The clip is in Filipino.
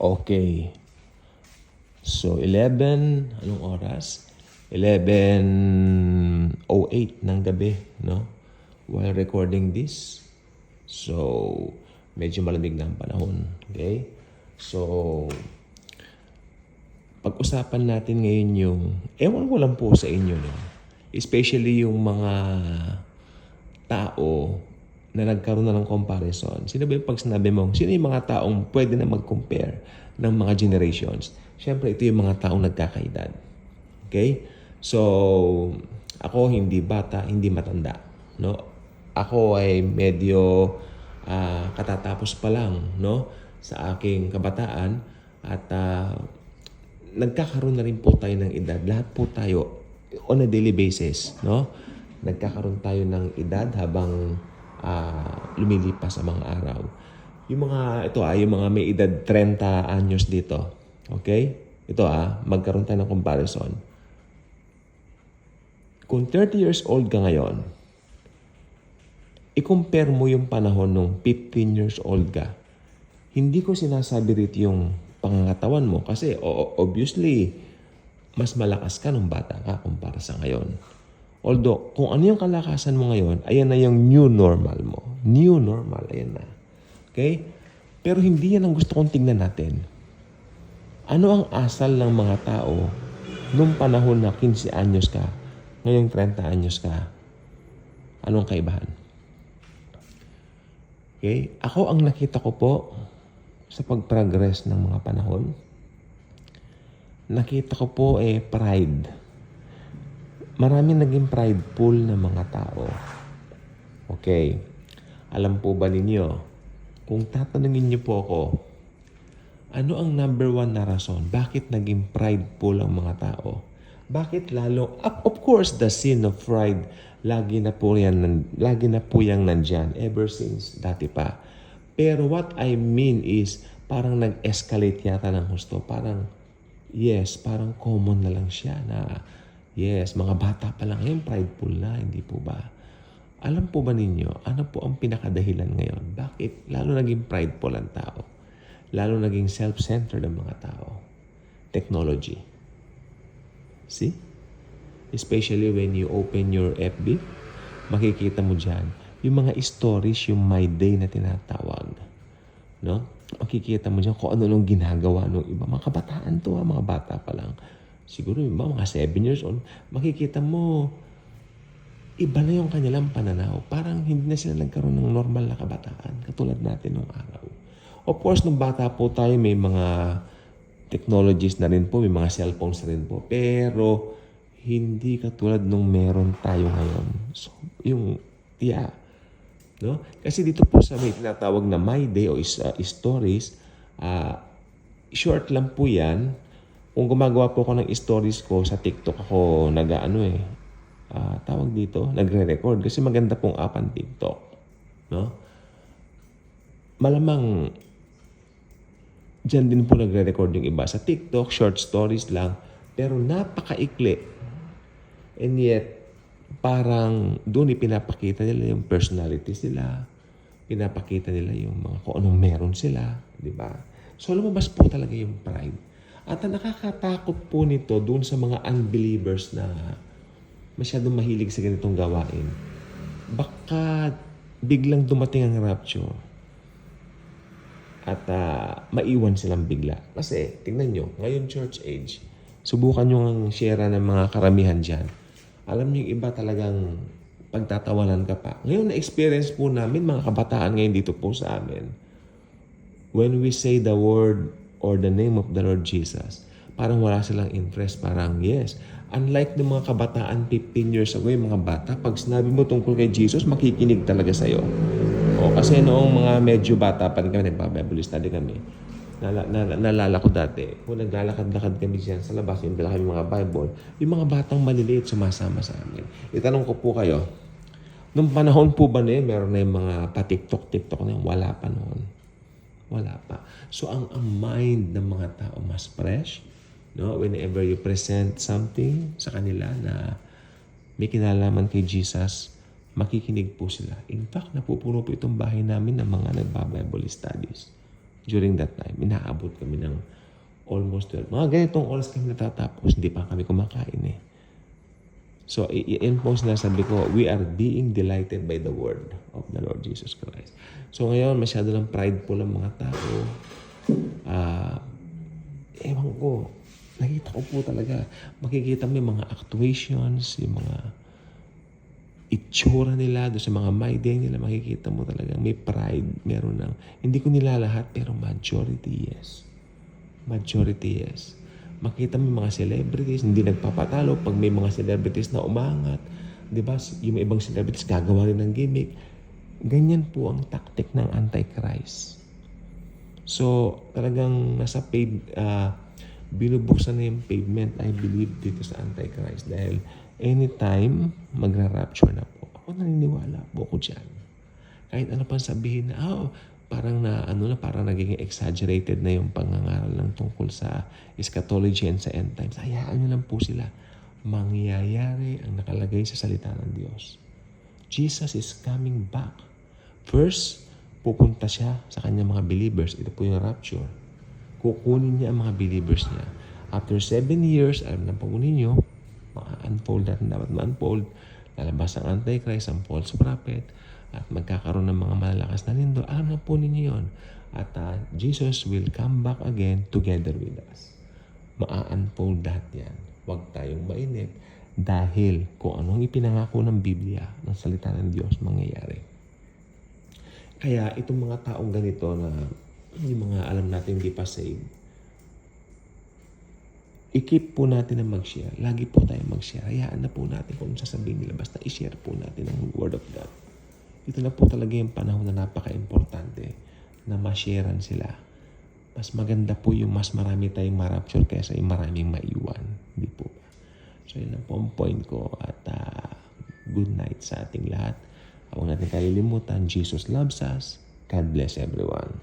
Okay. So, 11, anong oras? 11:08 ng gabi, no? While recording this. So, medyo malamig na ang panahon. Okay? So, pag-usapan natin ngayon yung, ewan ko lang po sa inyo, no? Especially yung mga tao na nagkaroon na ng comparison. Sino ba yung pag sinabi mo, sino yung mga taong pwede na mag-compare ng mga generations? Siyempre, ito yung mga taong nagkakaedad. Okay? So, ako hindi bata, hindi matanda. No? Ako ay medyo katatapos pa lang, no, sa aking kabataan at nagkakaroon na rin po tayo ng edad. Lahat po tayo on a daily basis, no? Nagkakaroon tayo ng edad habang lumilipas ang mga araw. Yung mga yung mga may edad 30 anyos dito. Okay? Ito magkaroon tayo ng comparison. Kung 30 years old ka ngayon, i-compare mo yung panahon nung 15 years old ka. Hindi ko sinasabi rito yung pangangatawan mo kasi obviously mas malakas ka nung bata ka kumpara sa ngayon. Although, kung ano yung kalakasan mo ngayon, ayan na yung new normal mo. New normal, ayan na. Okay? Pero hindi yan ang gusto kong tingnan natin. Ano ang asal ng mga tao nung panahon na 15 anyos ka, ngayong 30 anyos ka? Anong kaibahan? Okay? Ako ang nakita ko po sa pag-progress ng mga panahon, nakita ko po pride. Maraming naging prideful na mga tao. Okay. Alam po ba ninyo, kung tatanungin niyo po ako, ano ang number one na rason? Bakit naging prideful ang mga tao? Bakit lalo? Of course, the sin of pride, lagi na po yang nandyan ever since dati pa. Pero what I mean is, parang nag-escalate yata ng husto. Parang common na lang siya na, mga bata pa lang ngayon, prideful na, hindi po ba? Alam po ba ninyo, ano po ang pinakadahilan ngayon? Bakit lalo naging prideful ang tao? Lalo naging self-centered ang mga tao? Technology. See? Especially when you open your FB, makikita mo dyan, yung mga stories, yung My Day na tinatawag. No? Makikita mo dyan kung ano nung ginagawa ng iba. Mga kabataan to, mga bata pa lang. Siguro yung mga 7 years old, makikita mo, iba na yung kanilang pananaw. Parang hindi na sila nagkaroon ng normal na kabataan, katulad natin nung araw. Of course, nung bata po tayo, may mga technologies na rin po, may mga cellphones na rin po. Pero, hindi katulad nung meron tayo ngayon. So, no? Kasi dito po sa may tinatawag na My Day o stories, short lang po yan. Kung gumagawa po ako ng stories ko sa TikTok, ako nagre-record kasi maganda pong app ang TikTok. No? Malamang dyan din po nagre-record yung iba. Sa TikTok, short stories lang, pero napakaikli. And yet, parang doon ipinapakita nila yung personalities nila, pinapakita nila yung mga kung anong meron sila, di ba? So lumabas po talaga yung pride. At ang nakakatakot po nito doon sa mga unbelievers na masyadong mahilig sa ganitong gawain. Baka biglang dumating ang rapture at maiwan silang bigla. Kasi tingnan nyo, ngayon church age, subukan nyo ang share ng mga karamihan dyan. Alam niyo yung iba talagang pagtatawanan ka pa. Ngayon na-experience po namin mga kabataan ngayon dito po sa amin. When we say the word or the name of the Lord Jesus, parang wala silang interest. Parang yes. Unlike ng mga kabataan 15 years ago, yung mga bata, pag sinabi mo tungkol kay Jesus, makikinig talaga sa'yo. Kasi noong mga medyo bata pa rin kami, nagpa-Bible study kami. Nalala ko dati, kung naglalakad-lakad kami diyan sa labas, yung dala kami mga Bible, yung mga batang maliliit sumasama sa amin. Itanong ko po kayo, nung panahon po ba na meron na yung mga pa-TikTok na yun? Wala pa noon. Wala pa. So, ang mind ng mga tao mas fresh. No? Whenever you present something sa kanila na may kinalaman kay Jesus, makikinig po sila. In fact, napupuno po itong bahay namin ng mga nagba-Bible studies. During that time, inaabot kami ng almost 12. Mga ganitong oras kami natatapos, hindi pa kami kumakain eh. So, iyan po sinasabi ko, we are being delighted by the word of the Lord Jesus Christ. So, ngayon, masyado lang prideful ang mga tao. Ewan ko, nakita ko po talaga, makikita mo yung mga actuations, yung mga itsura nila, doon sa mga minding nila, makikita mo talaga may pride, meron ng, hindi ko nila lahat, pero majority yes. Majority yes. Makita mo yung mga celebrities, hindi nagpapatalo pag may mga celebrities na umangat. Di ba? Yung ibang celebrities gagawa rin ng gimmick. Ganyan po ang tactic ng Antichrist. So, talagang nasa binubuksan na yung pavement, I believe, dito sa Antichrist. Dahil anytime, magra-rapture na po. Ako naniniwala po ako dyan. Kahit ano pang sabihin na, parang naging exaggerated na yung pangangaral ng tungkol sa eschatology and sa end times. Hayaan nyo lang po sila. Mangyayari ang nakalagay sa salita ng Diyos. Jesus is coming back. First, pupunta siya sa kanyang mga believers. Ito po yung rapture. Kukunin niya ang mga believers niya. After 7 years, alam na po ninyo, ma-unfold natin dapat ma-unfold. Lalabas ang Antichrist, ang false prophet, at magkakaroon ng mga malalakas na lindol. Alam na po ninyo yun. At Jesus will come back again together with us. Ma-unfold lahat yan. Huwag tayong mainip dahil kung anong ipinangako ng Biblia, ng salita ng Diyos, mangyayari. Kaya itong mga taong ganito na yung mga alam natin hindi pa saved, i-keep po natin na mag-share. Lagi po tayo mag-share. Hayaan na po natin kung sasabihin nila. Basta i-share po natin ang Word of God. Ito na po talaga yung panahon na napaka-importante na ma-sharean sila. Mas maganda po yung mas marami tayong ma-rapture kaysa yung maraming maiwan. Hindi po ba? So, yun lang po ang point ko. At good night sa ating lahat. Huwag natin kalilimutan, Jesus loves us. God bless everyone.